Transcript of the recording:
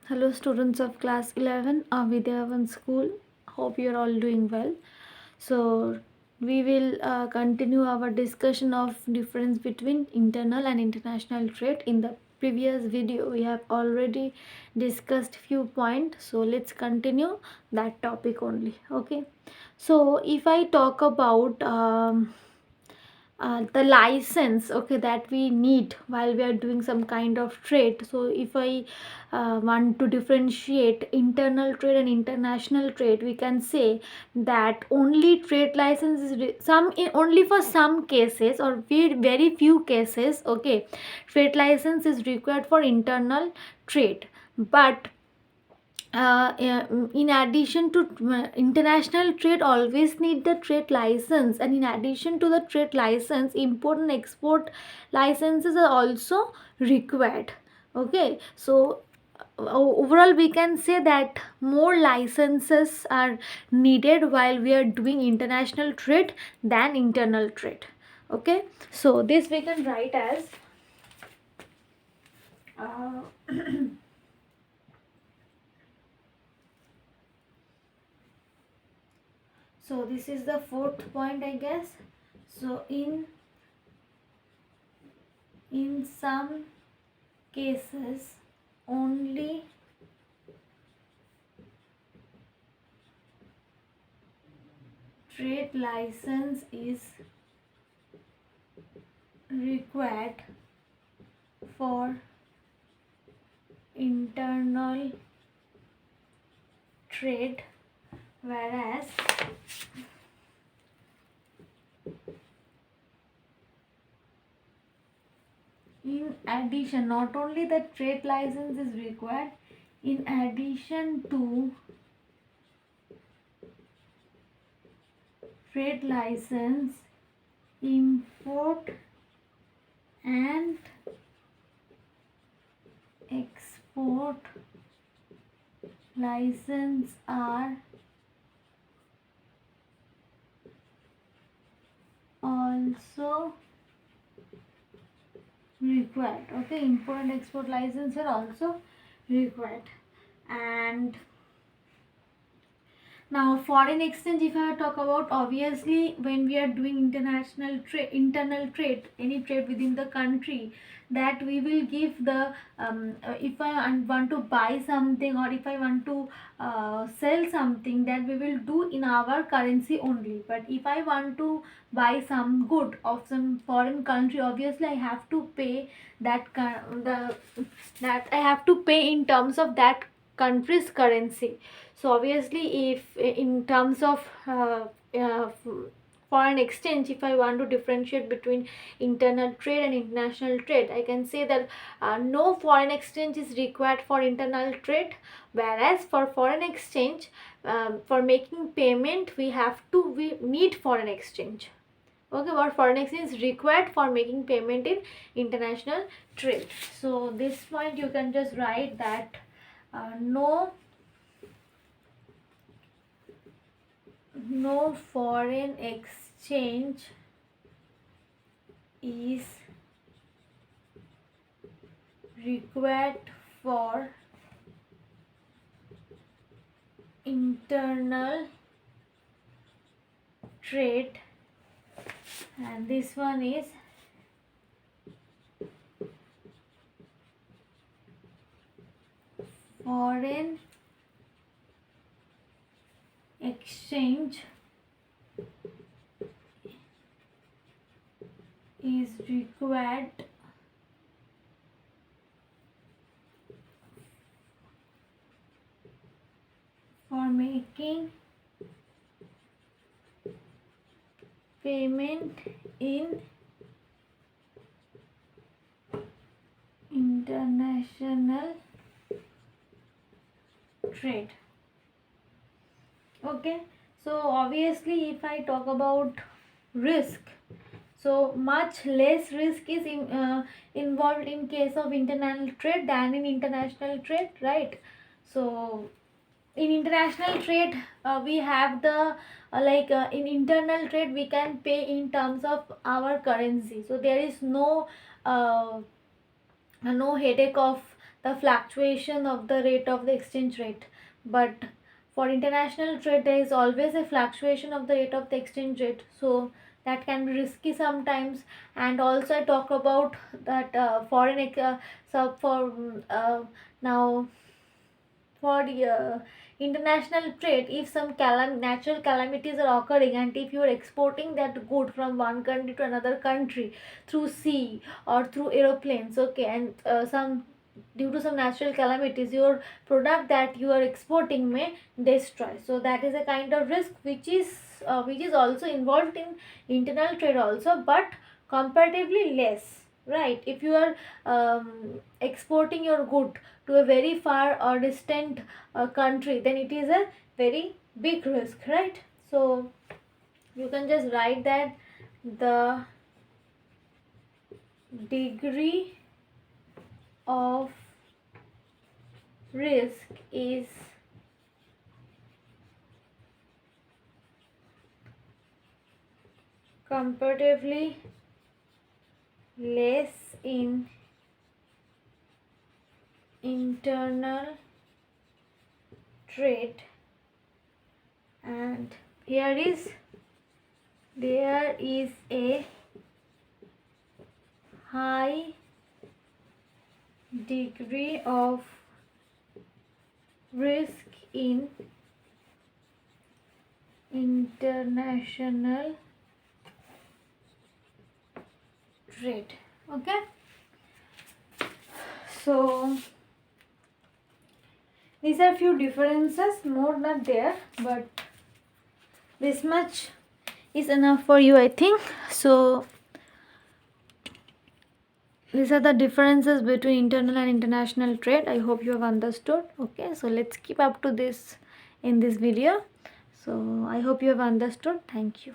Hello, students of class 11 of Vidyavan School. Hope you are all doing well. So, we will continue our discussion of difference between internal and international trade. In the previous video, we have already discussed few points. So, let's continue that topic only. Okay. So, if I talk about the license, okay, that we need while we are doing some kind of trade. So if I want to differentiate internal trade and international trade, we can say that only trade license is only for some cases or very few cases, okay, trade license is required for internal trade. But in addition to international trade always need the trade license, and in addition to the trade license, import and export licenses are also required. Okay, so overall we can say that more licenses are needed while we are doing international trade than internal trade. Okay, so this we can write as uh, so this is the fourth point, I guess. So in some cases only trade license is required for internal trade, whereas in addition, not only the trade license is required, in addition to trade license, import and export license are also required. Okay, import and export license are also required. And now foreign exchange, if I talk about, obviously when we are doing international trade, internal trade, any trade within the country, that we will give the if I want to buy something or if I want to sell something, that we will do in our currency only. But if I want to buy some good of some foreign country, obviously I have to pay that I have to pay in terms of that country's currency. So obviously if in terms of uh, foreign exchange, if I want to differentiate between internal trade and international trade, I can say that no foreign exchange is required for internal trade, whereas for foreign exchange, for making payment we need foreign exchange. Okay, what foreign exchange is required for making payment in international trade. So this point you can just write that no foreign exchange is required for internal trade, and this one is foreign exchange is required for making payment in international trade. Okay, so obviously if I talk about risk, so much less risk is involved in case of international trade than in international trade, right? So in international trade we have the in internal trade we can pay in terms of our currency, so there is no headache of the fluctuation of the rate of the exchange rate. But for international trade, there is always a fluctuation of the rate of the exchange rate, so that can be risky sometimes. And also I talk about that so for now for the international trade, if some natural calamities are occurring, and if you are exporting that good from one country to another country through sea or through aeroplanes, okay, and some due to some natural calamities, your product that you are exporting may destroy. So that is a kind of risk which is also involved in internal trade also, but comparatively less, right? If you are exporting your good to a very far or distant country, then it is a very big risk, right? So you can just write that the degree of risk is comparatively less in internal trade, and there is a high degree of risk in international trade. Okay, so these are few differences, more not there, but this much is enough for you, I think. So these are the differences between internal and international trade. I hope you have understood. Okay, so let's keep up to this in this video. So I hope you have understood. Thank you.